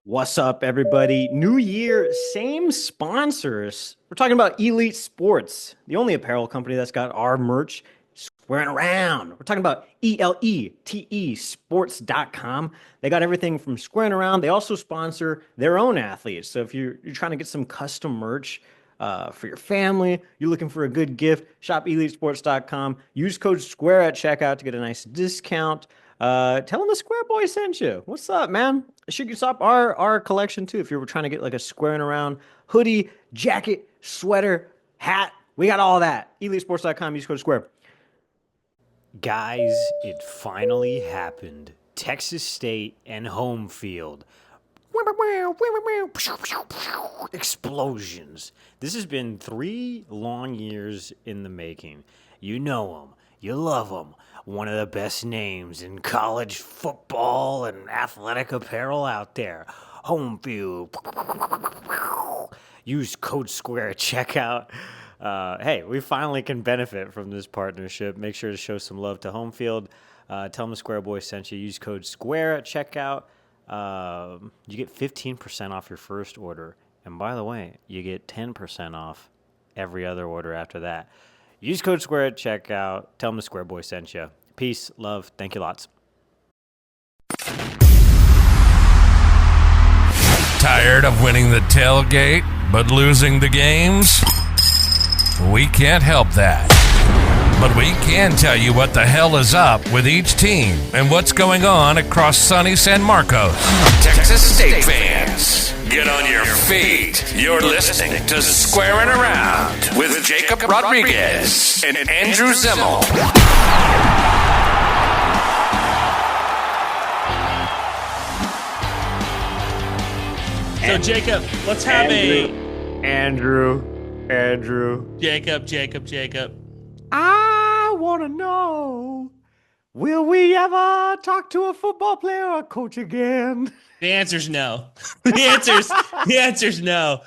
What's up, everybody? New year, same sponsors. We're talking about Elite Sports, the only apparel company that's got our merch squaring around. We're talking about ELETE sports.com. They got everything from squaring around. They also sponsor their own athletes. So if you're trying to get some custom merch for your family, you're looking for a good gift, shop EliteSports.com. Use code SQUARE at checkout to get a nice discount. Tell them the Square Boy sent you. What's up, man? Should you stop our collection too if you're trying to get like a squaring around hoodie, jacket, sweater, hat. We got all that. EliteSports.com. Use code SQUARE. Guys, it finally happened. Texas State and home field. Explosions. This has been 3 long years in the making. You know them. You love them. One of the best names in college football and athletic apparel out there. Home field. Use code SQUARE at checkout. Hey, we finally can benefit from this partnership. Make sure to show some love to home field. Tell them the Square Boy sent you. Use code SQUARE at checkout. You get 15% off your first order. And by the way, you get 10% off every other order after that. Use code SQUARE at checkout. Tell them the Square Boy sent you. Peace, love, thank you lots. Tired of winning the tailgate but losing the games? We can't help that. But we can tell you what the hell is up with each team and what's going on across sunny San Marcos. Texas State fans, get on your feet. You're listening to Squaring Around with Jakob Rodriguez and Andrew Zimmel. So Jacob, let's have Andrew. Jacob. I want to know, will we ever talk to a football player or coach again? The answer's no. The answer's no.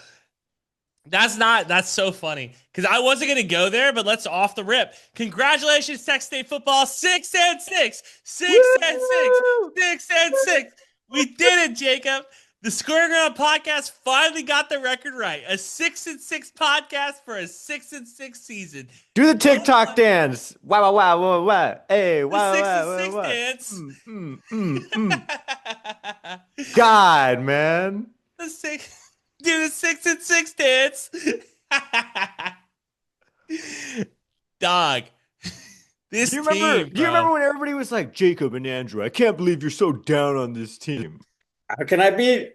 That's so funny. Because I wasn't gonna go there, but let's off the rip. Congratulations, Texas State football. 6-6. 6-6. We did it, Jacob. The Squaring Around podcast finally got the record right. A 6-6 podcast for a 6-6 season. Do the TikTok dance. Wow. Hey, wow. The 6-6 dance. God, man. Do the 6-6 dance. Dog. This do you team. Do you remember when everybody was like, Jacob and Andrew, I can't believe you're so down on this team. How can I be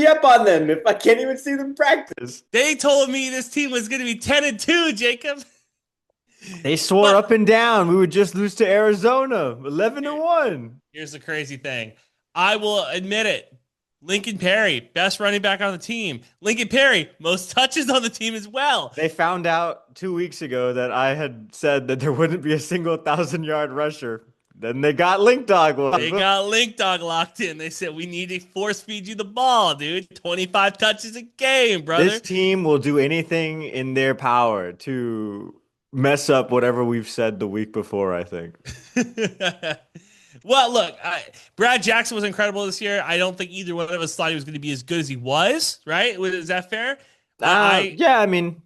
up on them if I can't even see them practice? They told me this team was going to be 10-2, Jacob. They swore up and down we would just lose to Arizona, 11-1. Here's the crazy thing. I will admit it. Lincoln Perry, best running back on the team. Lincoln Perry, most touches on the team as well. They found out 2 weeks ago that I had said that there wouldn't be a single 1,000-yard rusher. Then they got Link Dog. They got Link Dog locked in. They said, we need to force feed you the ball, dude. 25 touches a game, brother. This team will do anything in their power to mess up whatever we've said the week before, I think. Well, look, Brad Jackson was incredible this year. I don't think either one of us thought he was going to be as good as he was, right? Is that fair? Yeah, I mean...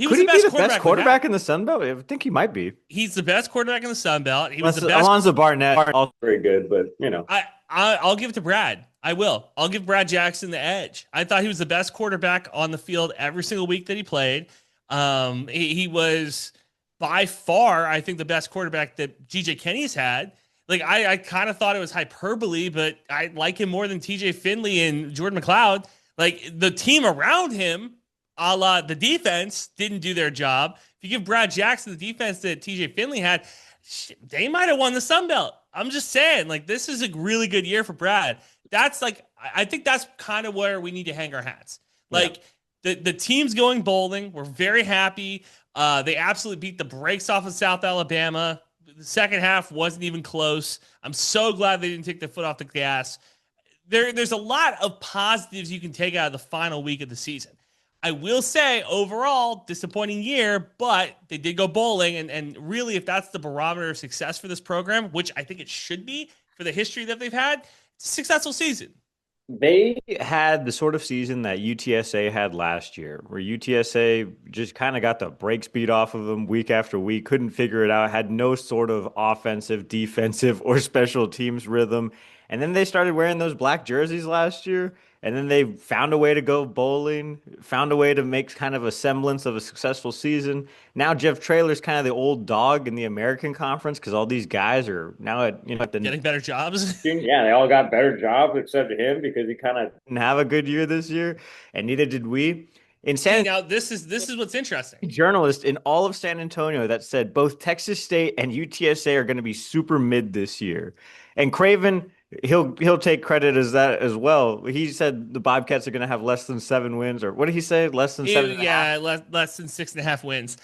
Could he be the best quarterback in the Sun Belt? I think he might be. He's the best quarterback in the Sun Belt. He was the best. Alonzo Barnett, also very good, but you know. I'll give it to Brad. I will. I'll give Brad Jackson the edge. I thought he was the best quarterback on the field every single week that he played. He was by far, I think, the best quarterback that TJ Kenne's had. Like I kind of thought it was hyperbole, but I like him more than TJ Finley and Jordan McLeod. Like the team around him, a la the defense, didn't do their job. If you give Brad Jackson the defense that TJ Finley had, they might have won the Sun Belt. I'm just saying, like, this is a really good year for Brad. That's like, I think that's kind of where we need to hang our hats. Like, the team's going bowling. We're very happy. They absolutely beat the brakes off of South Alabama. The second half wasn't even close. I'm so glad they didn't take their foot off the gas. There's a lot of positives you can take out of the final week of the season. I will say, overall, disappointing year, but they did go bowling. And really, if that's the barometer of success for this program, which I think it should be for the history that they've had, it's a successful season. They had the sort of season that UTSA had last year, where UTSA just kind of got the brakes beat off of them week after week, couldn't figure it out, had no sort of offensive, defensive, or special teams rhythm. And then they started wearing those black jerseys last year, and then they found a way to go bowling, found a way to make kind of a semblance of a successful season. Now Jeff Traylor's kind of the old dog in the American Conference because all these guys are now at the Getting better jobs. Yeah, they all got better jobs except him because he kind of. didn't have a good year this year, and neither did we. In San Now this is what's interesting. journalist in all of San Antonio that said both Texas State and UTSA are going to be super mid this year. And Craven, he'll take credit as that as well. He said the Bobcats are going to have less than 7 wins, or what did he say? Less than seven and a half. Yeah, less than 6.5 wins.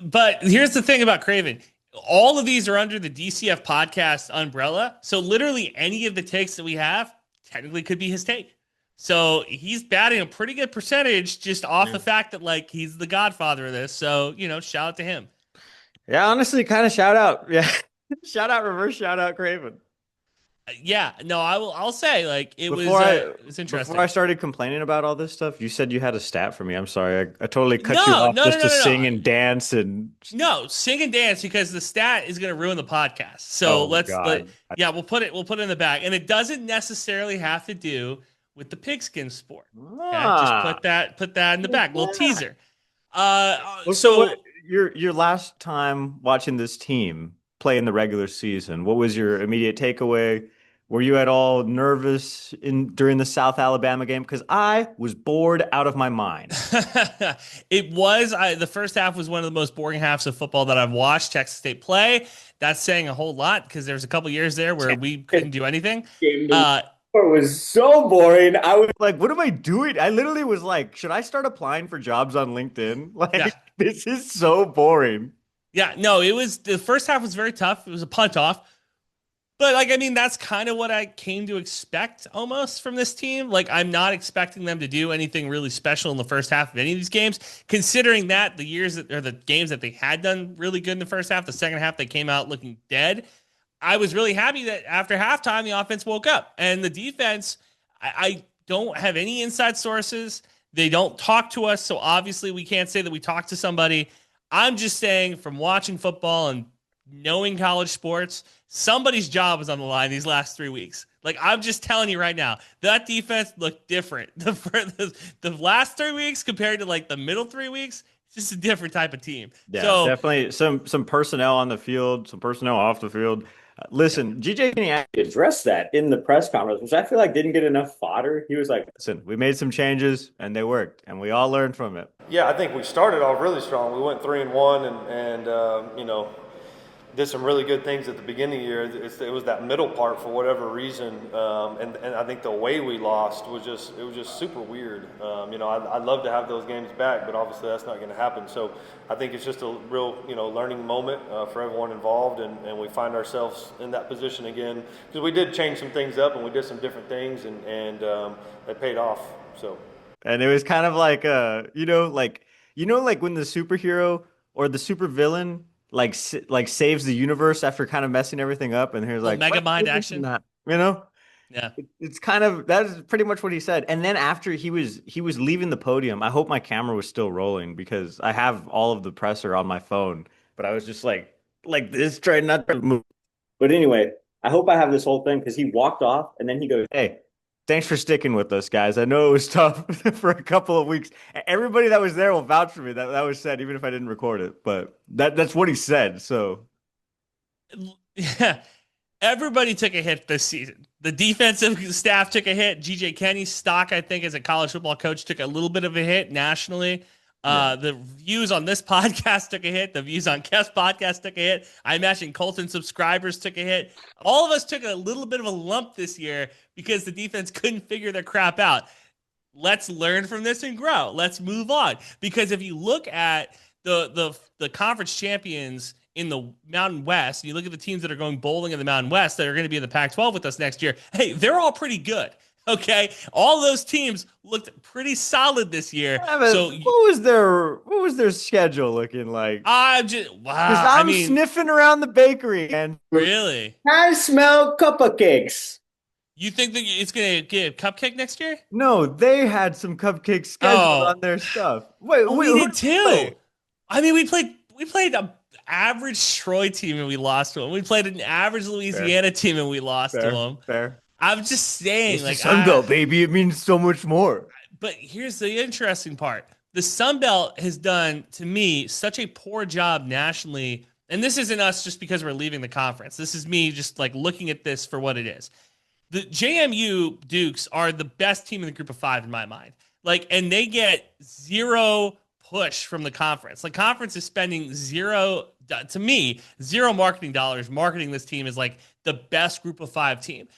But here's the thing about Craven. All of these are under the DCF podcast umbrella. So literally any of the takes that we have technically could be his take. So he's batting a pretty good percentage just off the fact that like he's the godfather of this. So, shout out to him. Yeah, honestly, kind of shout out. Yeah. Shout out, reverse shout out, Craven. Yeah, no, I'll say like it was interesting. Before I started complaining about all this stuff, you said you had a stat for me. I'm sorry. I totally cut you No, off no, just no, to no, no. sing and dance and No, sing and dance because the stat is going to ruin the podcast. So God. we'll put it in the bag, and it doesn't necessarily have to do with the pigskin sport. Okay? Just put that in the back. Little teaser. Your last time watching this team play in the regular season, what was your immediate takeaway? Were you at all nervous during the South Alabama game? Because I was bored out of my mind. It was. The first half was one of the most boring halves of football that I've watched Texas State play. That's saying a whole lot because there's a couple years there where we couldn't do anything. It was so boring. I was Like, what am I doing? I literally was like, should I start applying for jobs on LinkedIn? Like, Yeah. This is so boring. Yeah, no, the first half was very tough. It was a punt off. But that's kind of what I came to expect almost from this team. Like, I'm not expecting them to do anything really special in the first half of any of these games, considering that the games that they had done really good in the first half, the second half they came out looking dead. I was really happy that after halftime the offense woke up and the defense. I don't have any inside sources. They don't talk to us, so obviously we can't say that we talked to somebody. I'm just saying from watching football and knowing college sports, somebody's job was on the line these last 3 weeks. Like, I'm just telling you right now, that defense looked different. The last 3 weeks compared to like the middle 3 weeks, it's just a different type of team. Yeah, So definitely some personnel on the field, some personnel off the field. Listen, GJ Kinne addressed that in the press conference, which I feel like didn't get enough fodder. He was like, listen, we made some changes and they worked, and we all learned from it. Yeah, I think we started off really strong. We went 3-1, and did some really good things at the beginning of the year. It was that middle part for whatever reason, and I think the way we lost was just super weird. I'd love to have those games back, but obviously that's not going to happen. So I think it's just a real learning moment for everyone involved, and we find ourselves in that position again because we did change some things up and we did some different things, and they paid off. So. And it was kind of like like when the superhero or the supervillain like saves the universe after kind of messing everything up, and here's like mega mind action. Yeah, it's kind of that is pretty much what he said. And then after he was leaving the podium, I hope my camera was still rolling because I have all of the presser on my phone, but I was just like this, trying not to move. But anyway, I hope I have this whole thing because he walked off and then he goes, Hey, thanks for sticking with us, guys. I know it was tough for a couple of weeks. Everybody that was there will vouch for me. That was said, even if I didn't record it. But that's what he said. So, yeah, everybody took a hit this season. The defensive staff took a hit. GJ Kinne's stock, I think, as a college football coach, took a little bit of a hit nationally. The views on this podcast took a hit. The views on Kev's podcast took a hit. I imagine Colton subscribers took a hit. All of us took a little bit of a lump this year because the defense couldn't figure their crap out. Let's learn from this and grow. Let's move on. Because if you look at the conference champions in the Mountain West, and you look at the teams that are going bowling in the Mountain West that are going to be in the Pac-12 with us next year, hey, they're all pretty good. Okay, all those teams looked pretty solid this year. Yeah, so what was their schedule looking like? I'm sniffing around the bakery and really, I smell cupcakes. You think that it's gonna get a cupcake next year? No, they had some cupcakes scheduled Oh, on their stuff. Wait, oh, wait, we who did did they play? too. I mean, we played a average Troy team and we lost to them. We played an average Fair, Louisiana team and we lost to fair, them. fair. I'm just saying, It's the like, Sun Belt, baby. It means so much more. but here's the interesting part. The Sun Belt has done, to me, such a poor job nationally. And this isn't us just because we're leaving the conference. This is me just like looking at this for what it is. The JMU Dukes are the best team in the group of five in my mind. Like, and they get zero push from the conference. Like, conference is spending zero, to me, zero marketing dollars. Marketing this team is like the best group of five team.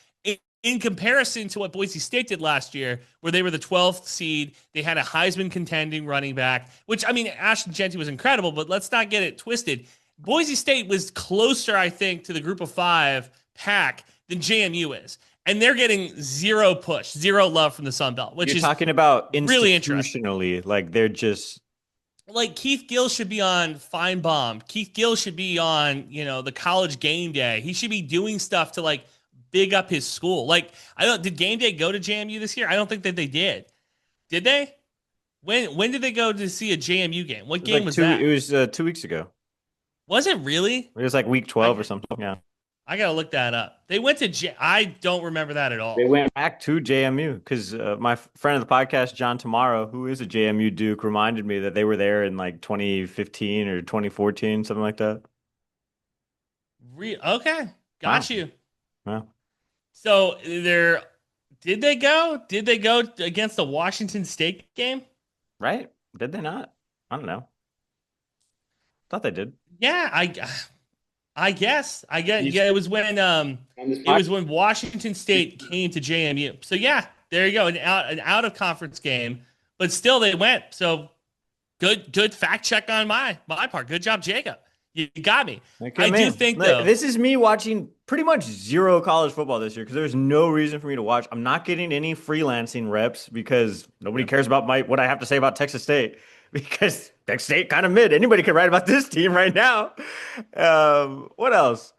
In comparison to what Boise State did last year, where they were the 12th seed, they had a Heisman contending running back, which, I mean, Ashton Jeanty was incredible, but let's not get it twisted. Boise State was closer, I think, to the group of five pack than JMU is. And they're getting zero push, zero love from the Sun Belt, which You're is talking about really interesting. institutionally, like they're just Like Keith Gill should be on Feinbaum. Keith Gill should be on, the college game day. He should be doing stuff to like big up his school. Like, did game day go to JMU this year? I don't think that they did. Did they? When did they go to see a JMU game? What game was that? It was 2 weeks ago. Was it really? It was like week 12 or something. Yeah. I gotta look that up. They went to I don't remember that at all. They went back to JMU because my friend of the podcast, John Tomorrow, who is a JMU Duke, reminded me that they were there in like 2015 or 2014, something like that. Okay, got Wow. you. Wow. So did they go? Did they go against the Washington State game? Right? Did they not? I don't know. Thought they did. Yeah, I guess. Yeah, it was when Washington State came to JMU. So yeah, there you go, an out of conference game, but still they went. So good fact check on my part. Good job, Jacob. You got me. Okay, I man. do think though. This is me watching pretty much zero college football this year because there's no reason for me to watch. I'm not getting any freelancing reps because nobody cares about what I have to say about Texas State because Texas State kind of mid. Anybody can write about this team right now. What else?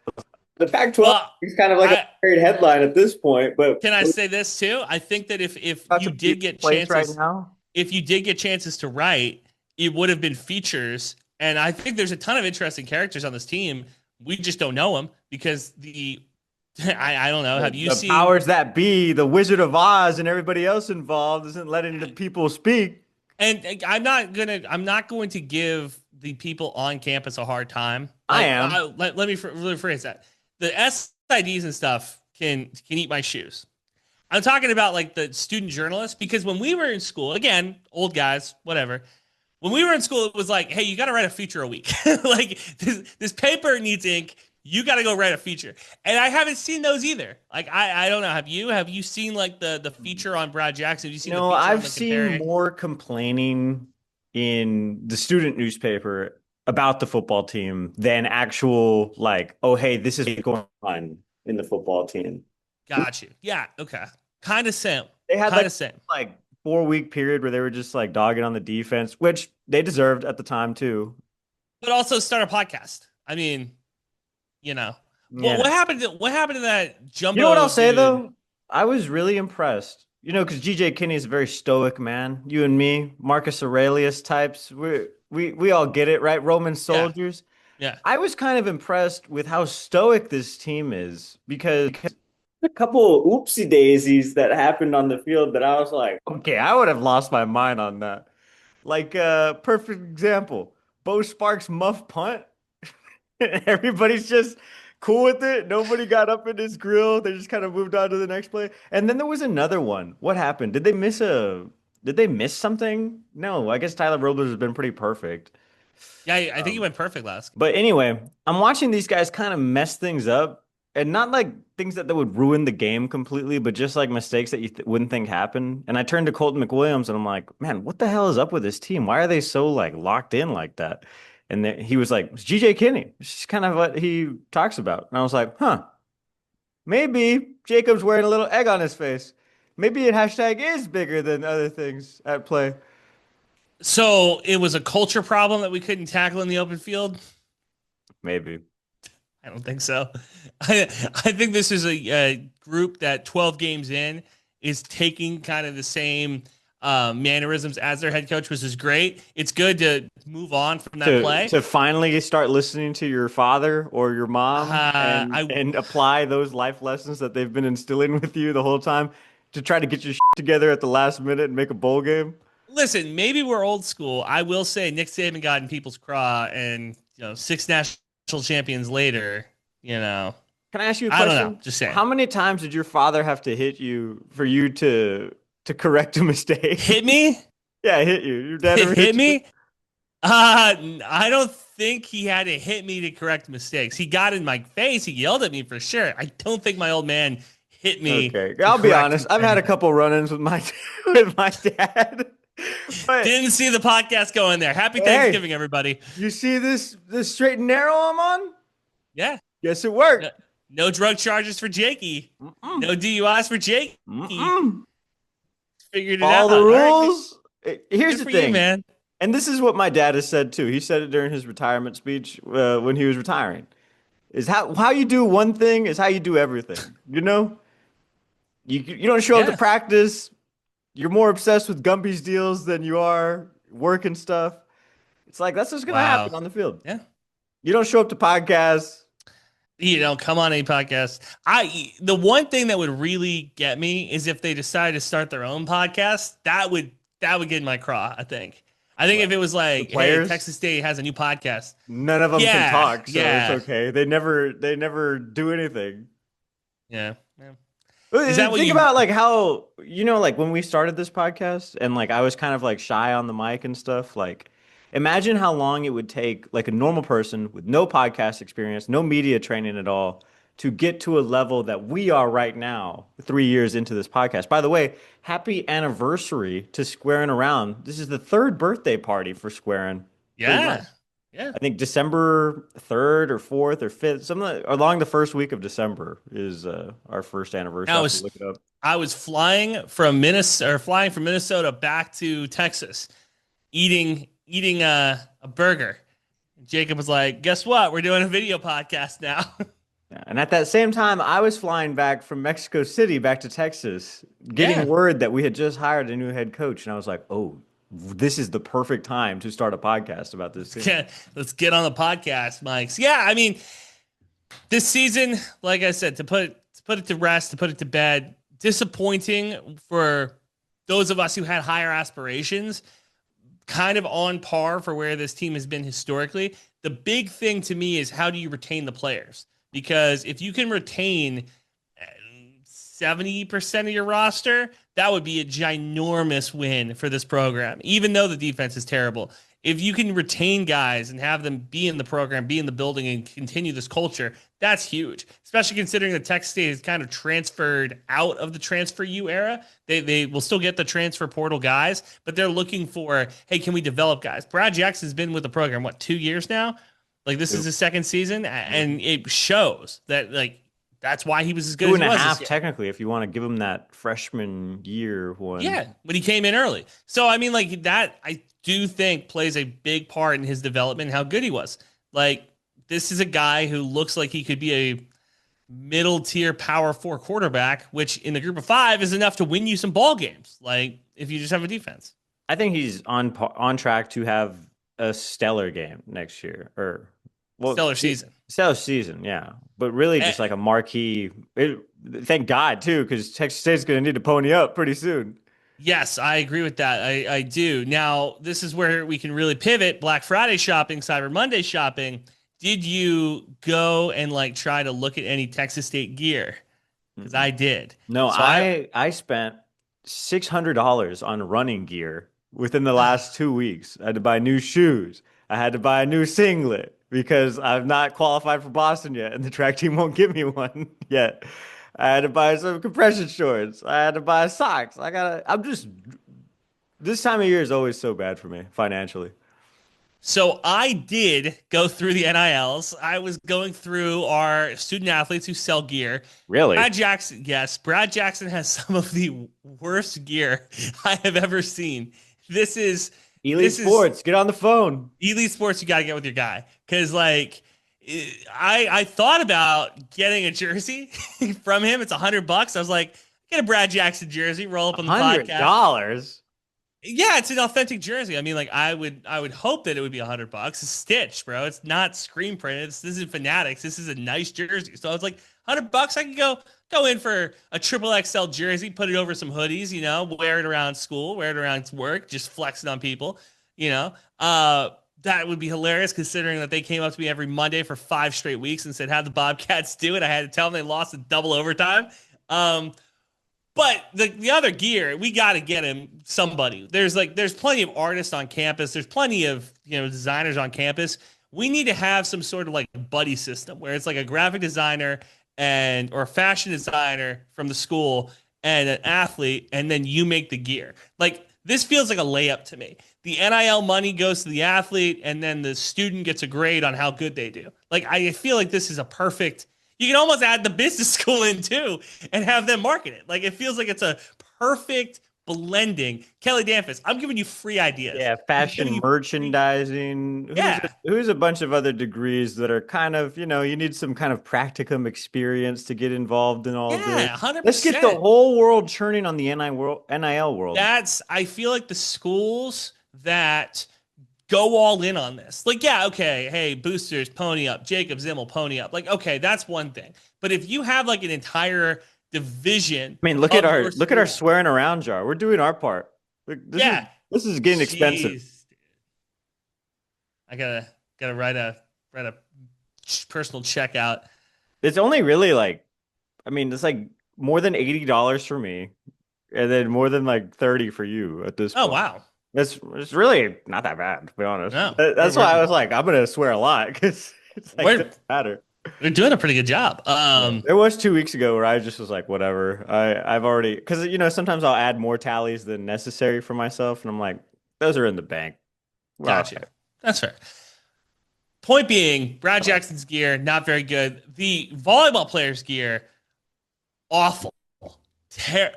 The Pac-12 is kind of like a buried headline at this point. But can I say this too? I think that if you did get chances right now, if you did get chances to write, it would have been features. And I think there's a ton of interesting characters on this team. We just don't know them because I don't know. Have you seen the powers that be, the Wizard of Oz, and everybody else involved isn't letting the people speak? And I'm not going to give the people on campus a hard time. I am. Let me rephrase that. The SIDs and stuff can eat my shoes. I'm talking about like the student journalists because when we were in school, again, old guys, whatever. When we were in school, it was like, hey, you got to write a feature a week. Like this paper needs ink. You got to go write a feature. And I haven't seen those either. Like, I don't know. Have you? Have you seen like the feature on Brad Jackson? Have you seen No, the feature I've on seen more complaining in the student newspaper about the football team than actual like, oh, hey, this is going on in the football team. Got you. Yeah. Okay. Kind of same. They had kind of same. Like 4-week period where they were just like dogging on the defense, which they deserved at the time too. But also start a podcast. I mean, Yeah. What happened to that jumbo? You know what I'll say dude? though? I was really impressed. You know, because GJ Kinne is a very stoic man. You and me, Marcus Aurelius types. We all get it, right? Roman soldiers. Yeah. I was kind of impressed with how stoic this team is because a couple of oopsie daisies that happened on the field that I was like, okay, I would have lost my mind on that. Like, perfect example, Bo Sparks muff punt. Everybody's just cool with it. Nobody got up in his grill. They just kind of moved on to the next play. And then there was another one. What happened? Did they miss something? No, I guess Tyler Robles has been pretty perfect. Yeah, I think he went perfect last. But anyway, I'm watching these guys kind of mess things up. And not like things that would ruin the game completely, but just like mistakes that you wouldn't think happen. And I turned to Colton McWilliams and I'm like, man, what the hell is up with this team? Why are they so like locked in like that? And then he was like, it's GJ Kinne. It's just kind of what he talks about. And I was like, huh, maybe Jacob's wearing a little egg on his face. Maybe it hashtag is bigger than other things at play. So it was a culture problem that we couldn't tackle in the open field? Maybe. I don't think so. I think this is a group that 12 games in is taking kind of the same mannerisms as their head coach, which is great. It's good to move on from that play. To finally start listening to your father or your mom and apply those life lessons that they've been instilling with you the whole time to try to get your shit together at the last minute and make a bowl game. Listen, maybe we're old school. I will say Nick Saban got in people's craw, and 6 national champions later, Can I ask you a question? I don't know. Just saying. How many times did your father have to hit you for you to correct a mistake? Hit me? Yeah, hit you. Your dad ever hit me? I don't think he had to hit me to correct mistakes. He got in my face. He yelled at me for sure. I don't think my old man hit me. Okay, I'll be honest. I've had a couple run-ins with my dad. But, didn't see the podcast going there. Happy Thanksgiving, everybody. You see this straight and narrow I'm on? Yeah. Guess it worked. No drug charges for Jakey. No DUIs for Jakey. Figured it out. All the rules. Right. Here's Good the for thing, you, man. And this is what my dad has said too. He said it during his retirement speech when he was retiring. Is how you do one thing is how you do everything. You don't show up to practice. You're more obsessed with Gumby's deals than you are working stuff. It's like that's what's gonna happen on the field. Yeah. You don't show up to podcasts. You don't come on any podcast. The one thing that would really get me is if they decide to start their own podcast. That would get in my craw. I think if it was like, hey, Texas State has a new podcast. None of them can talk, so it's okay. They never do anything. Yeah. Is that think about like how like when we started this podcast and like I was kind of like shy on the mic and stuff. Like, imagine how long it would take like a normal person with no podcast experience, no media training at all, to get to a level that we are right now, 3 years into this podcast. By the way, happy anniversary to Squarin Around. This is the 3rd birthday party for Squarin. Yeah. I think December 3rd or 4th or 5th, something along the first week of December is our first anniversary. Look it up. I was flying from Minnesota back to Texas, eating a burger. Jakob was like, "Guess what? We're doing a video podcast now." And at that same time, I was flying back from Mexico City back to Texas, getting word that we had just hired a new head coach, and I was like, "Oh, this is the perfect time to start a podcast about this team." Let's get on the podcast, Mike. Yeah, I mean, this season, like I said, to put it to rest, to put it to bed, disappointing for those of us who had higher aspirations, kind of on par for where this team has been historically. The big thing to me is how do you retain the players? Because if you can retain 70% of your roster, that would be a ginormous win for this program, even though the defense is terrible. If you can retain guys and have them be in the program, be in the building, and continue this culture, that's huge, especially considering that Texas State has kind of transferred out of the transfer U era. They will still get the transfer portal guys, but they're looking for, hey, can we develop guys? Brad Jackson's been with the program, 2 years now? Like, this is his 2nd season, and it shows that, like, that's why he was as good as he was. 2.5, technically, if you want to give him that freshman year one. Yeah, when he came in early. So, I mean, like, that I do think plays a big part in his development, how good he was. Like, this is a guy who looks like he could be a middle-tier Power 4 quarterback, which in the group of 5 is enough to win you some ball games, like, if you just have a defense. I think he's on track to have a stellar game next year. Stellar season. Stellar season, yeah. But really just like a marquee. Thank God, too, because Texas State's going to need to pony up pretty soon. Yes, I agree with that. I do. Now, this is where we can really pivot. Black Friday shopping, Cyber Monday shopping. Did you go and like try to look at any Texas State gear? Because I did. No, so I spent $600 on running gear within the last 2 weeks. I had to buy new shoes. I had to buy a new singlet because I've not qualified for Boston yet, and the track team won't give me one yet. I had to buy some compression shorts. I had to buy socks. This time of year is always so bad for me financially. So I did go through the NILs. I was going through our student athletes who sell gear. Really? Brad Jackson, yes. Brad Jackson has some of the worst gear I have ever seen. This is Elite Sports. Get on the phone. Elite Sports, you got to get with your guy. Because, like, I thought about getting a jersey from him. It's $100. I was like, get a Brad Jackson jersey, roll up on the podcast. $100. Yeah, it's an authentic jersey. I mean, like I would hope that it would be $100. It's stitched, bro. It's not screen printed. This isn't Fanatics. This is a nice jersey. So I was like, $100. I could go in for a triple XL jersey, put it over some hoodies, wear it around school, wear it around work, just flexing on people, you know. That would be hilarious considering that they came up to me every Monday for 5 straight weeks and said, "How'd the Bobcats do it?" I had to tell them they lost in double overtime. But the other gear, we got to get him somebody. There's plenty of artists on campus. There's plenty of designers on campus. We need to have some sort of like buddy system where it's like a graphic designer or a fashion designer from the school and an athlete, and then you make the gear. Like this feels like a layup to me. The NIL money goes to the athlete, and then the student gets a grade on how good they do. Like I feel like this is a perfect. You can almost add the business school in too and have them market it. Like it feels like it's a perfect blending. Kelly Danfus, I'm giving you free ideas. Yeah, fashion merchandising. Who's a bunch of other degrees that are kind of, you need some kind of practicum experience to get involved in all this. Yeah, 100%. Let's get the whole world churning on the NIL world. I feel like the schools that go all in on this. Like, yeah, okay, hey, boosters, pony up. Jakob Zimmel, pony up. Like, okay, that's one thing. But if you have like an entire division, I mean, look at our swearing around jar. We're doing our part. This is getting expensive. I gotta write a personal check out. It's only really it's like more than $80 for me, and then more than like 30 for you at this point. Oh wow. It's really not that bad, to be honest. No, that's why I was like, I'm gonna swear a lot because it's like doesn't matter. We're doing a pretty good job. It was 2 weeks ago where I just was like, whatever. I've already because sometimes I'll add more tallies than necessary for myself, and I'm like, those are in the bank. Gotcha. Okay. That's fair. Point being, Brad Jackson's gear not very good. The volleyball players' gear, awful.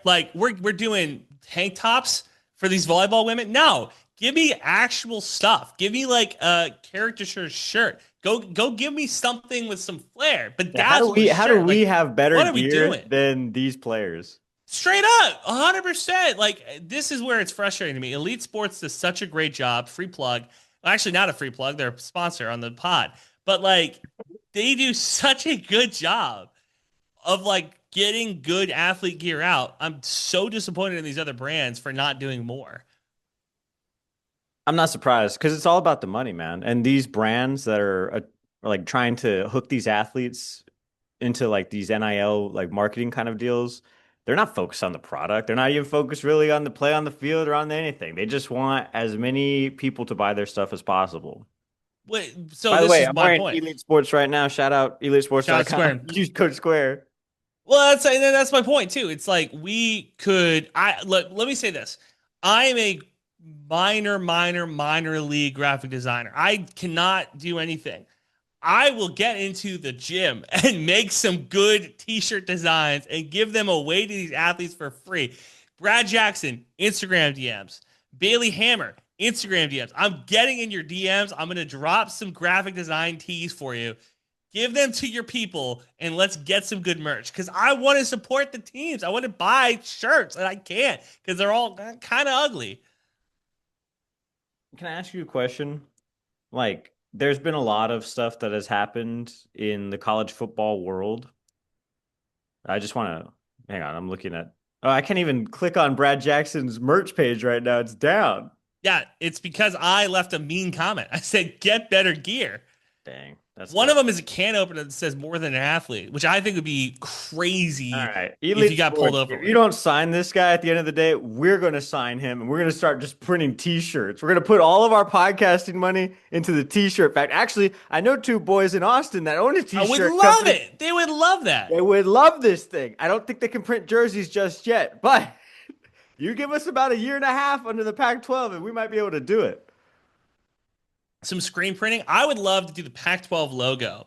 Like we're doing tank tops for these volleyball women. No, give me actual stuff. Give me like a caricature shirt. Go give me something with some flair. But how do we have better gear than these players? Straight up, 100%. Like this is where it's frustrating to me. Elite Sports does such a great job. Free plug. Well, actually, not a free plug. They're a sponsor on the pod. But like they do such a good job of like getting good athlete gear out. I'm so disappointed in these other brands for not doing more. I'm not surprised because it's all about the money, man. And these brands that are like trying to hook these athletes into like these NIL like marketing kind of deals, they're not focused on the product. They're not even focused really on the play on the field or on anything. They just want as many people to buy their stuff as possible. Wait, so by the way, I'm wearing point. Elite Sports right now. Shout out EliteSports.com. Use code Square. Well, that's my point too. It's like we could. Let me say this. I am a minor league graphic designer. I cannot do anything. I will get into the gym and make some good t-shirt designs and give them away to these athletes for free. Brad Jackson, Instagram DMs. Bailey Hammer, Instagram DMs. I'm getting in your DMs. I'm going to drop some graphic design tees for you. Give them to your people and let's get some good merch because I want to support the teams. I want to buy shirts and I can't because they're all kind of ugly. Can I ask you a question? Like, there's been a lot of stuff that has happened in the college football world. I just want to hang on. I'm looking at. Oh, I can't even click on Brad Jackson's merch page right now. It's down. Yeah, it's because I left a mean comment. I said, get better gear. Dang. One of them is a can opener that says more than an athlete, which I think would be crazy. All right. If you got pulled over. If you don't sign this guy at the end of the day, we're going to sign him and we're going to start just printing t-shirts. We're going to put all of our podcasting money into the t-shirt fact. Actually, I know 2 boys in Austin that own a t-shirt. I would love it. They would love that. They would love this thing. I don't think they can print jerseys just yet, but you give us about a year and a half under the Pac-12 and we might be able to do it. Some screen printing. I would love to do the Pac-12 logo,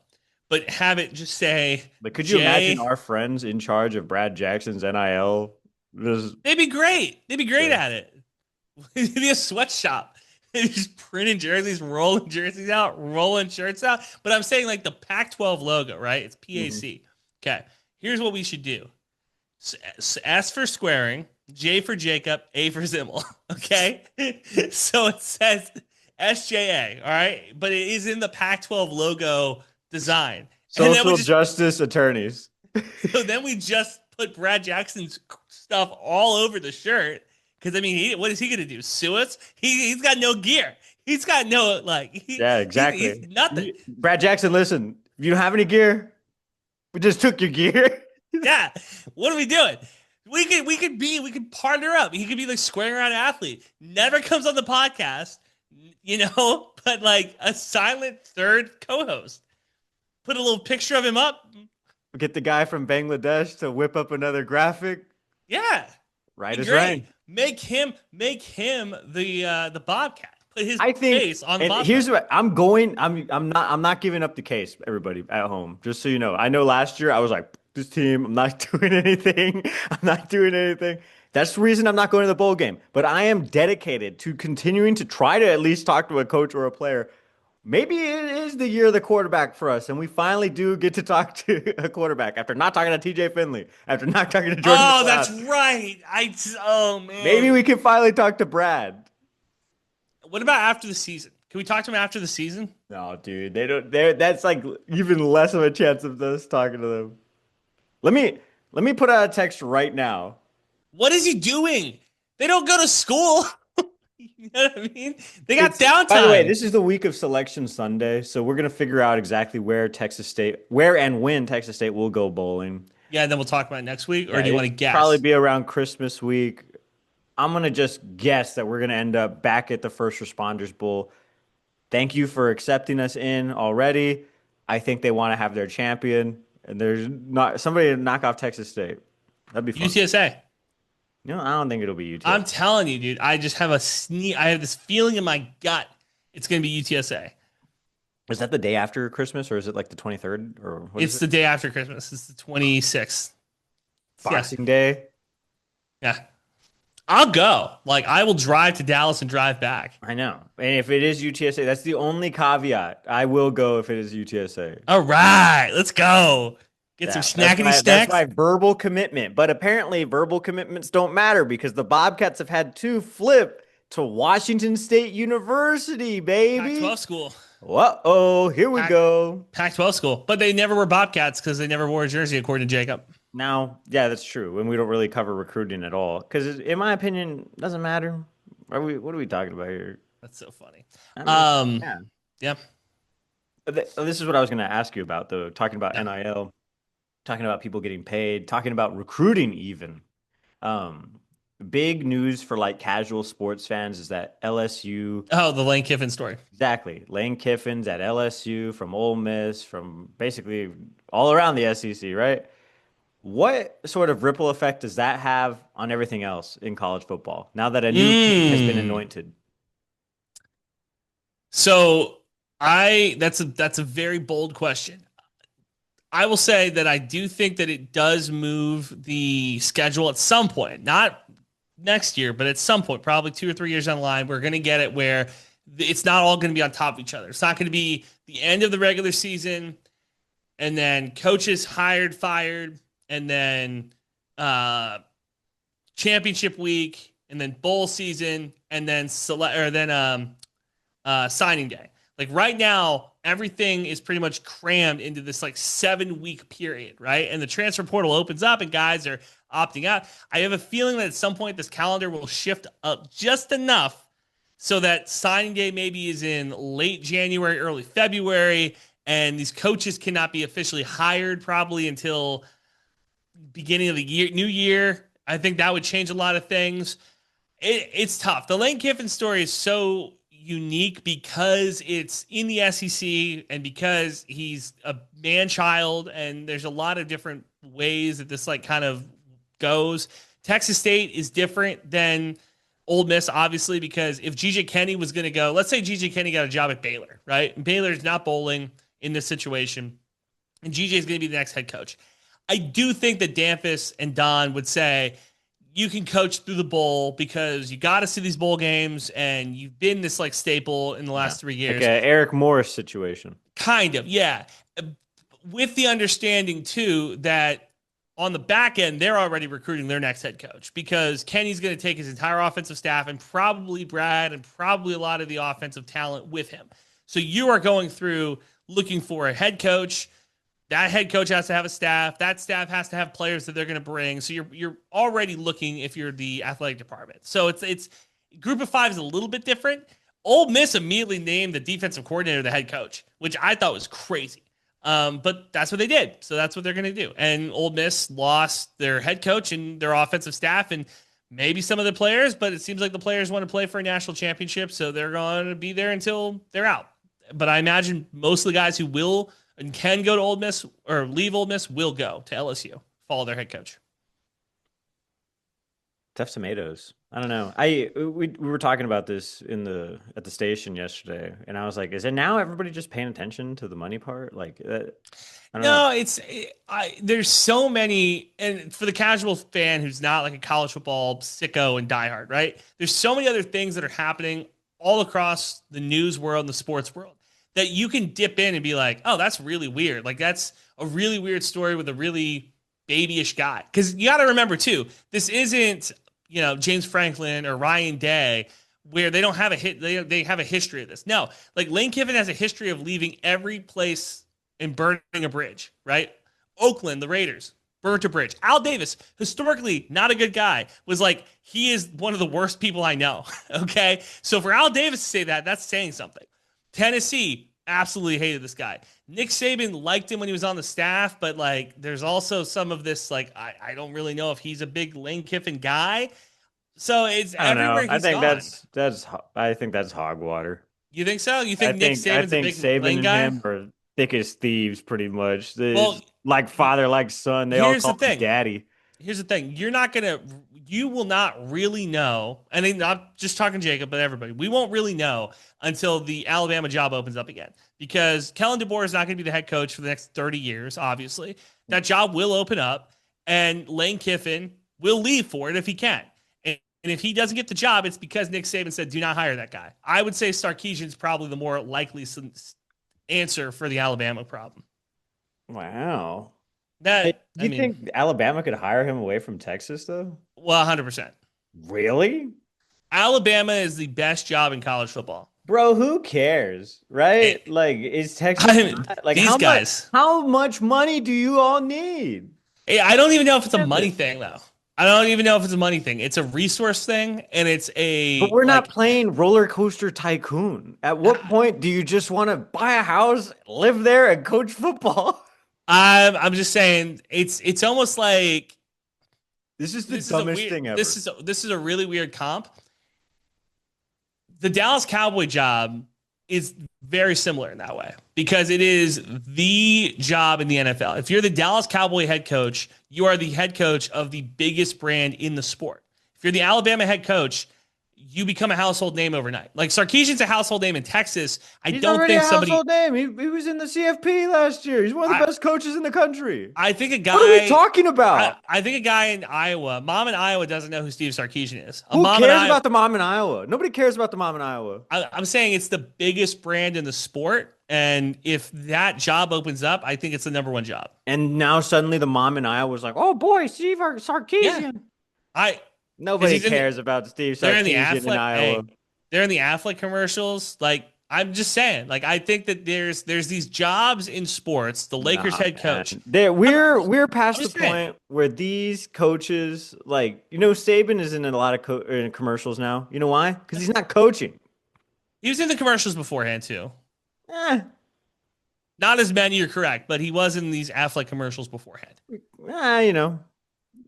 but have it just say. But could you imagine our friends in charge of Brad Jackson's NIL? They'd be great. They'd be great at it. It'd be a sweatshop. He's printing jerseys, rolling jerseys out, rolling shirts out. But I'm saying like the Pac-12 logo, right? It's PAC. Okay. Here's what we should do. S for Squaring, J for Jacob, A for Zimmel. Okay. So it says SJA. All right. But it is in the Pac-12 logo design. Social justice attorneys. So then we just put Brad Jackson's stuff all over the shirt. Because, I mean, what is he going to do? Sue us? He's got no gear. He's got no, like... yeah, exactly. He's nothing. Brad Jackson, listen, if you don't have any gear, we just took your gear. Yeah. What are we doing? We could partner up. He could be like squaring around athlete. Never comes on the podcast, but like a silent third co-host. Put a little picture of him up. Get the guy from Bangladesh to whip up another graphic. Yeah. Right is right. Make him the Bobcat. Put his face on the Bobcat. Here's what I'm not giving up the case, everybody at home. Just so you know. I know last year I was like, this team, I'm not doing anything. That's the reason I'm not going to the bowl game. But I am dedicated to continuing to try to at least talk to a coach or a player. Maybe it is the year of the quarterback for us, and we finally do get to talk to a quarterback after not talking to TJ Finley, after not talking to Jordan. Oh, that's right. Man. Maybe we can finally talk to Brad. What about after the season? Can we talk to him after the season? No, dude. That's like even less of a chance of us talking to them. Let me put out a text right now. What is he doing? They don't go to school. You know what I mean? They got downtime. By the way, this is the week of Selection Sunday, so we're gonna figure out exactly where and when Texas State will go bowling. Yeah, and then we'll talk about it next week, or do you want to guess? Probably be around Christmas week. I'm gonna just guess that we're gonna end up back at the First Responders Bowl. Thank you for accepting us in already. I think they want to have their champion, and there's not somebody to knock off Texas State. That'd be fun. UTSA. No, I don't think it'll be UTSA. I'm telling you, dude. I just have I have this feeling in my gut. It's going to be UTSA. Is that the day after Christmas, or is it like the 23rd? Or it's the day after Christmas. It's the 26th. Boxing Day. Yeah. I'll go. Like, I will drive to Dallas and drive back. I know. And if it is UTSA, that's the only caveat. I will go if it is UTSA. All right. Let's go. Get some snackety snacks. That's my verbal commitment. But apparently verbal commitments don't matter because the Bobcats have had to flip to Washington State University, baby. Pac-12 school. Uh-oh, here we go. Pac-12 school. But they never were Bobcats because they never wore a jersey, according to Jakob. Now, yeah, that's true. And we don't really cover recruiting at all. Because in my opinion, it doesn't matter. What are we talking about here? That's so funny. Yeah. This is what I was going to ask you about, though. Talking about NIL. Talking about people getting paid, talking about recruiting even. Big news for like casual sports fans is that LSU... Oh, the Lane Kiffin story. Exactly. Lane Kiffin's at LSU, from Ole Miss, from basically all around the SEC, right? What sort of ripple effect does that have on everything else in college football now that a new king has been anointed? So that's a very bold question. I will say that I do think that it does move the schedule at some point, not next year, but at some point, probably 2 or 3 years down the line, we're going to get it where it's not all going to be on top of each other. It's not going to be the end of the regular season and then coaches hired, fired, and then championship week and then bowl season and then signing day. Like right now, everything is pretty much crammed into this like 7-week period, right? And the transfer portal opens up and guys are opting out. I have a feeling that at some point this calendar will shift up just enough so that signing day maybe is in late January, early February, and these coaches cannot be officially hired probably until beginning of the year, new year. I think that would change a lot of things. It's tough. The Lane Kiffin story is so unique because it's in the SEC and because he's a man-child, and there's a lot of different ways that this like kind of goes. Texas State is different than Ole Miss, obviously, because if GJ Kinne was going to go, let's say GJ Kinne got a job at Baylor, right? And Baylor's not bowling in this situation, and GJ is going to be the next head coach. I do think that Danfus and Don would say, you can coach through the bowl because you got to see these bowl games, and you've been this like staple in the last 3 years. Like a Eric Morris situation. Kind of, yeah. With the understanding too that on the back end, they're already recruiting their next head coach because Kenny's going to take his entire offensive staff and probably Brad and probably a lot of the offensive talent with him. So you are going through looking for a head coach. That head coach has to have a staff. That staff has to have players that they're going to bring. So you're already looking if you're the athletic department. So it's Group of Five is a little bit different. Ole Miss immediately named the defensive coordinator the head coach, which I thought was crazy. But that's what they did. So that's what they're going to do. And Ole Miss lost their head coach and their offensive staff and maybe some of the players, but it seems like the players want to play for a national championship. So they're going to be there until they're out. But I imagine most of the guys who will and can go to Ole Miss or leave Ole Miss will go to LSU, follow their head coach. Tough tomatoes. I don't know. We were talking about this at the station yesterday, and I was like, is it now everybody just paying attention to the money part? Like, I don't know. There's so many, and for the casual fan who's not like a college football sicko and diehard, right? There's so many other things that are happening all across the news world and the sports world that you can dip in and be like, oh, that's really weird. Like that's a really weird story with a really babyish guy. Because you got to remember too, this isn't James Franklin or Ryan Day, where they don't have they have a history of this. No, like Lane Kiffin has a history of leaving every place and burning a bridge, right? Oakland, the Raiders, burnt a bridge. Al Davis, historically not a good guy, was like, he is one of the worst people I know, okay? So for Al Davis to say that, that's saying something. Tennessee absolutely hated this guy. Nick Saban liked him when he was on the staff, but like there's also some of this like I don't really know if he's a big Lane Kiffin guy. So it's everywhere he's gone. I think that's hog water. You think so? You think Nick Saban's a big Saban Lane and guy? him are thick as thieves, pretty much. Well, like father, like son. They all call him daddy. Here's the thing. You will not really know, and I'm not just talking Jacob, but everybody, we won't really know until the Alabama job opens up again, because Kellen DeBoer is not going to be the head coach for the next 30 years, obviously. That job will open up, and Lane Kiffin will leave for it if he can. And if he doesn't get the job, it's because Nick Saban said, do not hire that guy. I would say Sarkisian's probably the more likely answer for the Alabama problem. Wow. Do you think Alabama could hire him away from Texas, though? Well, 100%. Really? Alabama is the best job in college football. Bro, who cares, right? Is Texas these guys? How much money do you all need? I don't even know if it's a money thing, though. I don't even know if it's a money thing. It's a resource thing, and it's a. But we're not playing roller coaster tycoon. At what point do you just want to buy a house, live there, and coach football? I'm just saying it's almost like this is the dumbest thing ever. This is a really weird comp. The Dallas Cowboy job is very similar in that way because it is the job in the NFL. If you're the Dallas Cowboy head coach, you are the head coach of the biggest brand in the sport. If you're the Alabama head coach, you become a household name overnight. Like Sarkisian's a household name in Texas. He's already a household name. He was in the CFP last year. He's one of the best coaches in the country. I think a guy. What are we talking about? I think a guy in Iowa, mom in Iowa, doesn't know who Steve Sarkisian is. Who cares about the mom in Iowa? Nobody cares about the mom in Iowa. I'm saying it's the biggest brand in the sport. And if that job opens up, I think it's the number one job. And now suddenly the mom in Iowa was like, oh boy, Steve Sarkisian. Yeah. Nobody cares about Steve Sarkisian in Iowa. They're in the Affleck commercials. Like, I'm just saying. Like, I think that there's these jobs in sports. The Lakers head coach. We're past the point where these coaches, Saban is in a lot of commercials now. You know why? Because he's not coaching. He was in the commercials beforehand too. Not as many, you're correct, but he was in these Affleck commercials beforehand.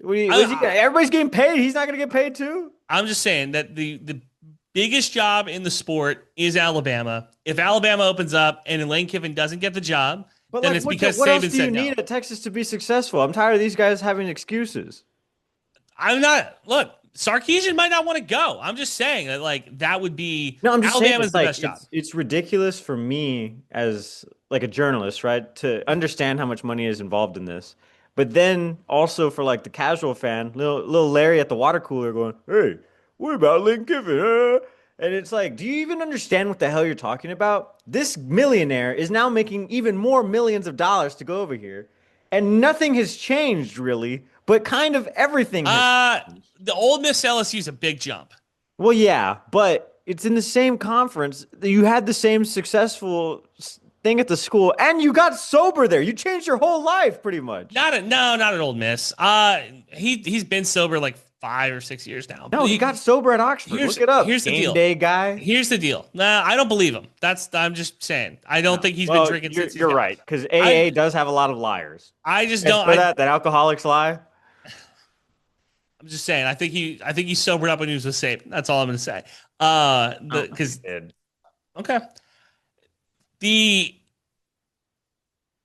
Everybody's getting paid. He's not going to get paid too. I'm just saying that the biggest job in the sport is Alabama. If Alabama opens up and Lane Kiffin doesn't get the job, then it's because Saban said no. What else do you need at Texas to be successful? I'm tired of these guys having excuses. Look, Sarkisian might not want to go. I'm just saying that that would be Alabama's the best job. It's ridiculous for me as a journalist, right, to understand how much money is involved in this. But then also for like the casual fan, little Larry at the water cooler going, "Hey, what about Lane Kiffin?" And it's like, do you even understand what the hell you're talking about? This millionaire is now making even more millions of dollars to go over here, and nothing has changed really, but kind of everything has. Uh, the Ole Miss LSU is a big jump. Well, yeah, but it's in the same conference. You had the same successful thing at the school, and you got sober there. You changed your whole life pretty much. Not at Ole Miss. He's been sober like 5 or 6 years now. No, he got sober at Oxford. Look it up. Here's the Game deal. day guy. Here's the deal. Nah, I don't believe him. I'm just saying. I don't think he's been drinking since. You're right, because AA does have a lot of liars. I just And don't. for that alcoholics lie. I'm just saying. I think he sobered up when he was with Saban. That's all I'm going to say. Because okay.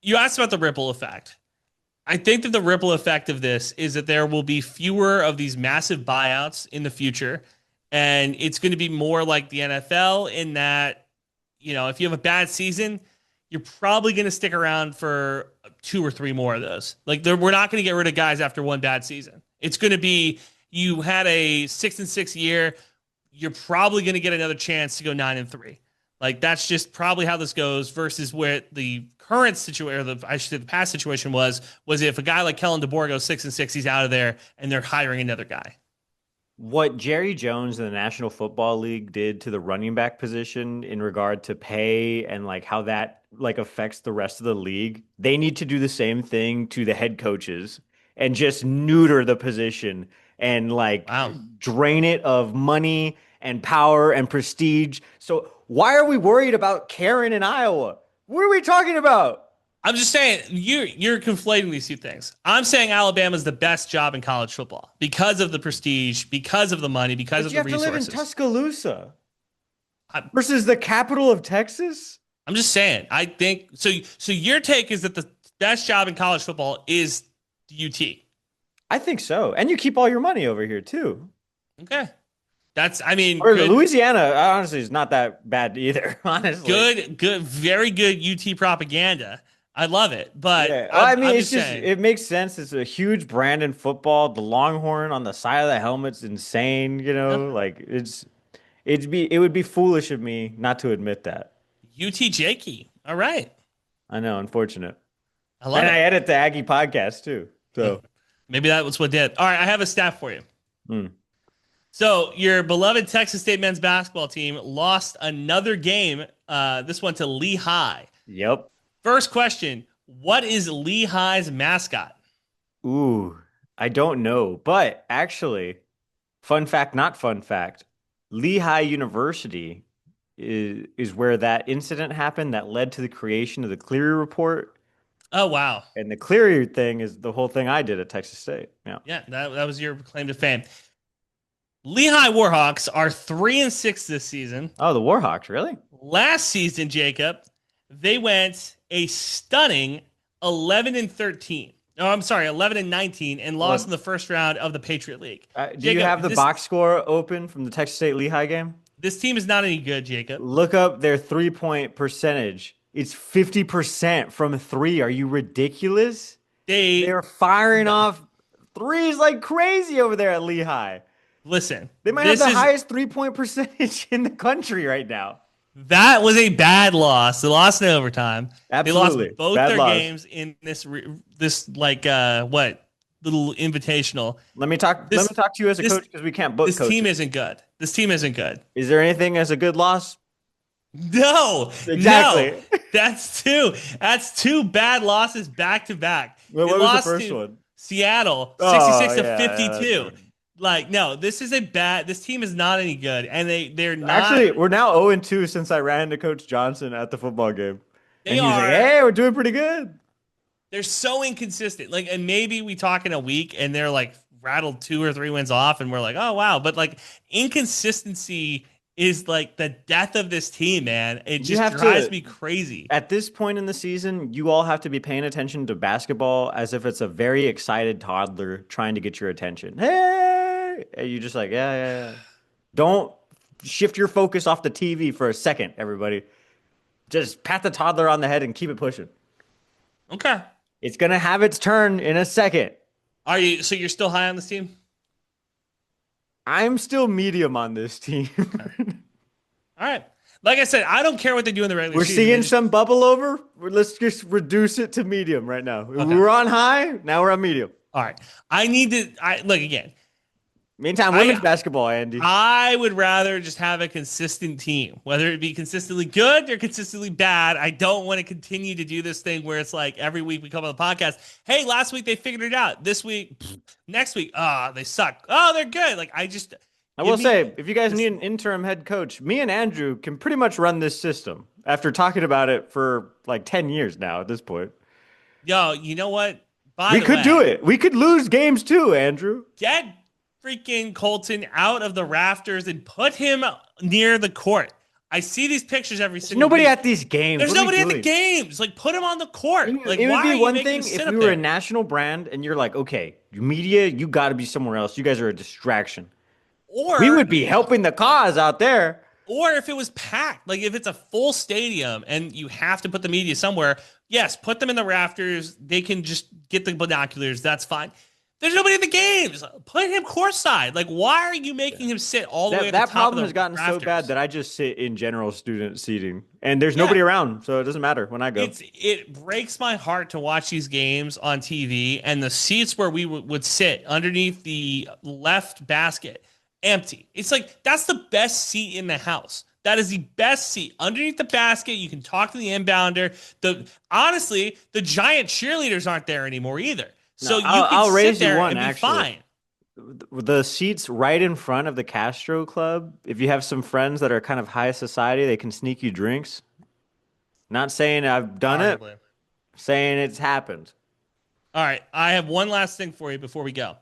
You asked about the ripple effect. I think that the ripple effect of this is that there will be fewer of these massive buyouts in the future. And it's going to be more like the NFL in that, if you have a bad season, you're probably going to stick around for 2 or 3 more of those. Like we're not going to get rid of guys after one bad season. It's going to be, you had a 6-6 year. You're probably going to get another chance to go 9-3. Like that's just probably how this goes versus where the current situation, or the past situation was if a guy like Kellen DeBoer goes 6-6, he's out of there and they're hiring another guy. What Jerry Jones and the National Football League did to the running back position in regard to pay and like how that like affects the rest of the league, they need to do the same thing to the head coaches and just neuter the position and like drain it of money and power and prestige. So why are we worried about Karen in Iowa? What are we talking about? I'm just saying you're conflating these two things. I'm saying Alabama's the best job in college football because of the prestige, because of the money, because of the resources. You have to live in Tuscaloosa versus the capital of Texas. I'm just saying. I think so. So your take is that the best job in college football is UT. I think so, and you keep all your money over here too. Okay. Or Louisiana, honestly, is not that bad either. Honestly, good, very good UT propaganda. I love it, but yeah. It makes sense. It's a huge brand in football. The Longhorn on the side of the helmet's insane. Like it would be foolish of me not to admit that. UT Jakey, all right. I know, unfortunate. I love it. I edit the Aggie podcast too, so maybe that was what did. All right, I have a stat for you. So your beloved Texas State men's basketball team lost another game, this one to Lehigh. Yep. First question, what is Lehigh's mascot? Ooh, I don't know. But actually, fun fact, not fun fact, Lehigh University is where that incident happened that led to the creation of the Cleary Report. Oh, wow. And the Cleary thing is the whole thing I did at Texas State. Yeah, that was your claim to fame. Lehigh Warhawks are 3-6 this season. Oh, the Warhawks, really? Last season, Jacob, they went a stunning 11-13. Oh, I'm sorry, 11-19, and lost in the first round of the Patriot League. Do you have the box score open from the Texas State Lehigh game? This team is not any good, Jacob. Look up their 3-point percentage. It's 50% from 3. Are you ridiculous? They're firing off threes like crazy over there at Lehigh. Listen, they might have the highest 3-point percentage in the country right now. That was a bad loss. They lost in overtime. Absolutely. They lost both their games in this little invitational. Let me talk to you as a coach because we can't book this coaches. team isn't good. This team isn't good. Is there anything as a good loss? No. Exactly. No. That's two bad losses back to back. Well, what was the first one? Seattle, 66-52. Like, no, this team is not any good. And they're not. Actually, we're now 0-2 since I ran into Coach Johnson at the football game. And he was like, hey, we're doing pretty good. They're so inconsistent. Like, and maybe we talk in a week and they're like rattled 2 or 3 wins off and we're like, oh, wow. But like inconsistency is like the death of this team, man. It just drives me crazy. At this point in the season, you all have to be paying attention to basketball as if it's a very excited toddler trying to get your attention. Hey! And you just like, yeah. Don't shift your focus off the TV for a second, everybody. Just pat the toddler on the head and keep it pushing. Okay. It's gonna have its turn in a second. Are you? So you're still high on this team? I'm still medium on this team. All right. Like I said, I don't care what they do in the regular We're season. seeing some bubble over. Let's just reduce it to medium right now. Okay. We're on high. Now we're on medium. All right. I need to. I look again. Meantime, women's basketball, Andy. I would rather just have a consistent team, whether it be consistently good or consistently bad. I don't want to continue to do this thing where it's like every week we come on the podcast. Hey, last week they figured it out. This week, next week, they suck. Oh, they're good. Like I will say, if you guys need an interim head coach, me and Andrew can pretty much run this system after talking about it for like 10 years now at this point. Yo, you know what? We could do it. We could lose games too, Andrew. Get freaking Colton out of the rafters and put him near the court. I see these pictures every single nobody week. at these games. There's nobody at the games. Like, put him on the court. Like, it would why be are you one making thing him sit if up we were there? a national brand and you're like, okay, media, you got to be somewhere else. You guys are a distraction. Or we would be helping the cause out there. Or if it was packed, like if it's a full stadium and you have to put the media somewhere, yes, put them in the rafters. They can just get the binoculars. That's fine. There's nobody at the games. Put him courtside. Like, why are you making him sit all the way at the top That problem of the has gotten rafters? so bad that I just sit in general student seating, and there's nobody around, so it doesn't matter when I go. It breaks my heart to watch these games on TV, and the seats where we would sit underneath the left basket empty. It's like that's the best seat in the house. That is the best seat underneath the basket. You can talk to the inbounder. Honestly, the giant cheerleaders aren't there anymore either. So I'll raise sit there you one, and be actually. fine. The seats right in front of the Castro Club, if you have some friends that are kind of high society, they can sneak you drinks. Not saying I've done it, saying it's happened. All right. I have one last thing for you before we go.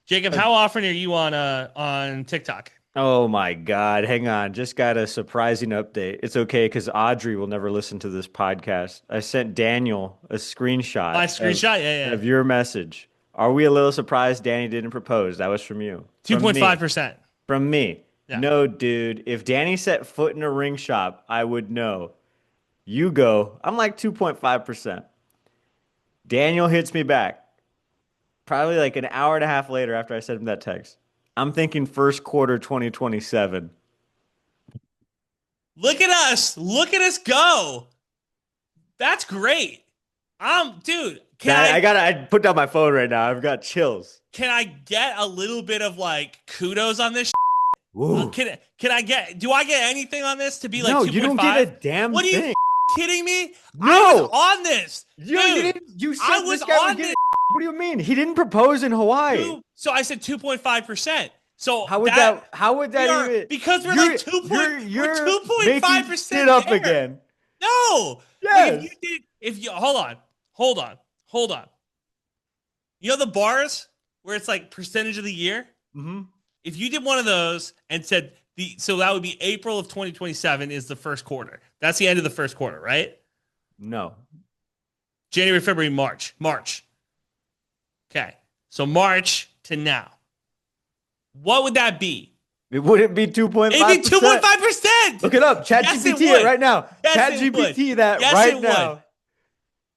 Jacob, how often are you on TikTok? Oh my God. Hang on. Just got a surprising update. It's okay because Audrey will never listen to this podcast. I sent Daniel a screenshot. My screenshot? Of your message. Are we a little surprised Danny didn't propose? That was from you. 2.5%. From me. Yeah. No, dude. If Danny set foot in a ring shop, I would know. You go. I'm like 2.5%. Daniel hits me back. Probably like an hour and a half later after I sent him that text. I'm thinking first quarter 2027. Look at us. Look at us go. That's great. Dude, I put down my phone right now. I've got chills. Can I get a little bit of like kudos on this? Can I get, do I get anything on this to be like 2.5? No, you don't get a damn what thing. Are you kidding me? No. I was on this. You said I was this guy on would get this. it. What do you mean? He didn't propose in Hawaii. So I said 2.5%. So how would that even? Because we're like 2.5%. Sit up again. No. Yes. Like hold on. You know the bars where it's like percentage of the year? Mm-hmm. If you did one of those and said so that would be April of 2027 is the first quarter. That's the end of the first quarter, right? No. January, February, March. Okay. So March to now. What would that be? It wouldn't be 2.5%. It'd be 2.5%. Look it up. ChatGPT it right now. ChatGPT that right now.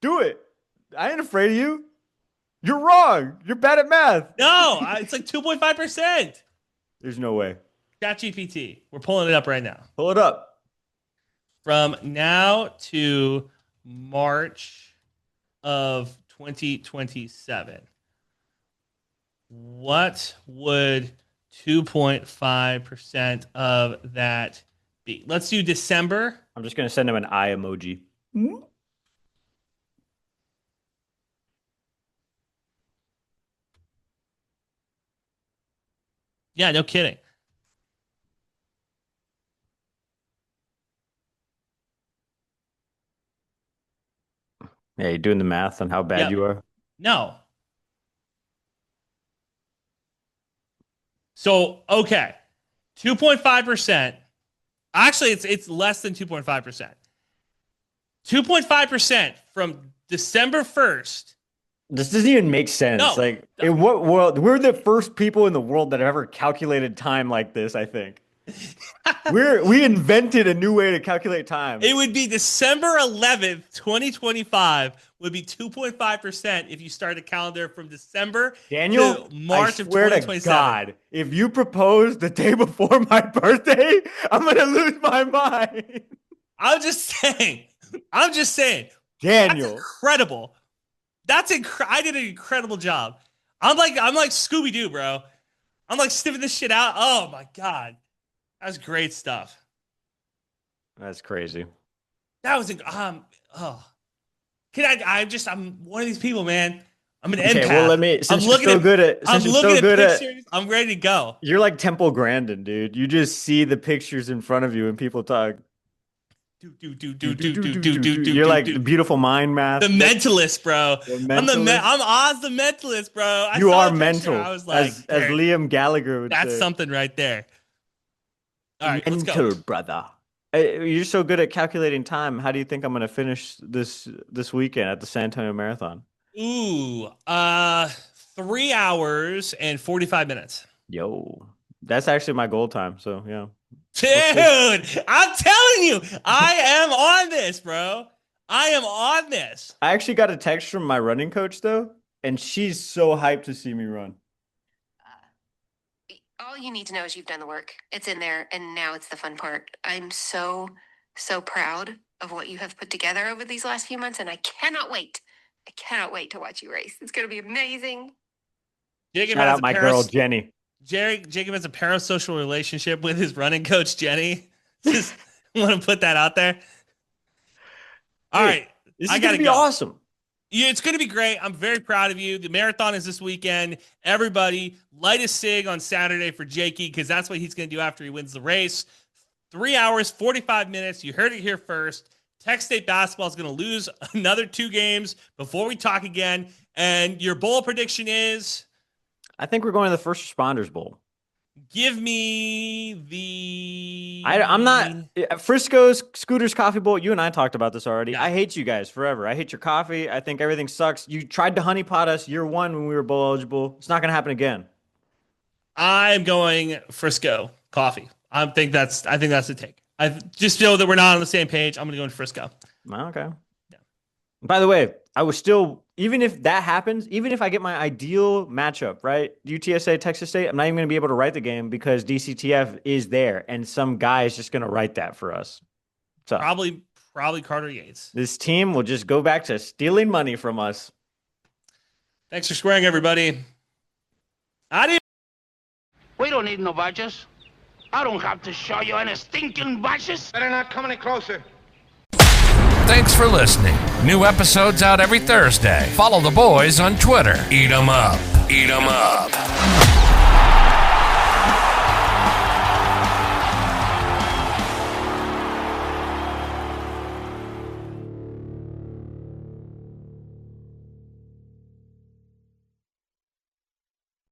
Do it. I ain't afraid of you. You're wrong. You're bad at math. No, it's like 2.5%. There's no way. ChatGPT. We're pulling it up right now. Pull it up. From now to March of 2027. What would 2.5% of that be? Let's do December. I'm just going to send him an eye emoji. Yeah, no kidding. Yeah, you're doing the math on how bad you are. No. So, okay. 2.5%. Actually, it's less than 2.5%. 2.5% from December 1st. This doesn't even make sense. No. Like, in what world? We're the first people in the world that have ever calculated time like this, I think. We invented a new way to calculate time. It would be December 11th, 2025 would be 2.5% if you start a calendar from December Daniel, to March I of swear 2027. to God, if you propose the day before my birthday, I'm gonna lose my mind. I'm just saying. That's Daniel, incredible. I did an incredible job. I'm like Scooby Doo, bro. I'm like sniffing this shit out. Oh my God, that's great stuff. that's crazy. That was oh. I'm one of these people, man. I'm an Okay, empath. well, let me. Since you're so good at, I'm looking at pictures. I'm ready to go. you're like Temple Grandin, dude. You just see the pictures in front of you and people talk. You're like the beautiful mind math. The mentalist, bro. Mentalist. I'm Oz the mentalist, bro. You saw are the picture, mental, I was like, as Liam Gallagher would that's say. something right there. All right, let's Mental, go. brother. You're so good at calculating time. How do you think I'm going to finish this weekend at the San Antonio Marathon? Ooh, 3 hours and 45 minutes. Yo, that's actually my goal time. So yeah. Dude, I'm telling you, I am on this, bro. I am on this. I actually got a text from my running coach though, and she's so hyped to see me run. All you need to know is you've done the work. It's in there, and now it's the fun part. I'm so proud of what you have put together over these last few months, and I cannot wait. I cannot wait to watch you race. It's going to be amazing. Jacob Shout out my girl Jenny. Jacob has a parasocial relationship with his running coach Jenny. Just want to put that out there. All right, this is gonna be awesome. Yeah, it's going to be great. I'm very proud of you. The marathon is this weekend. Everybody, light a cig on Saturday for Jakey because that's what he's going to do after he wins the race. 3 hours, 45 minutes. You heard it here first. Tech State basketball is going to lose another 2 games before we talk again. And your bowl prediction is? I think we're going to the First Responders Bowl. Give me the... I'm not... Frisco's Scooters Coffee Bowl, you and I talked about this already. Yeah. I hate you guys forever. I hate your coffee. I think everything sucks. You tried to honeypot us year 1 when we were bowl eligible. It's not going to happen again. I'm going Frisco Coffee. I think that's the take. I just feel that we're not on the same page. I'm going to go in Frisco. Okay. Yeah. By the way, I was still... Even if that happens, even if I get my ideal matchup, right? UTSA, Texas State, I'm not even going to be able to write the game because DCTF is there and some guy is just going to write that for us. So probably Carter Yates. This team will just go back to stealing money from us. Thanks for squaring, everybody. Adios. We don't need no badges. I don't have to show you any stinking badges. Better not come any closer. Thanks for listening. New episodes out every Thursday. Follow the boys on Twitter. Eat 'em up. Eat 'em up.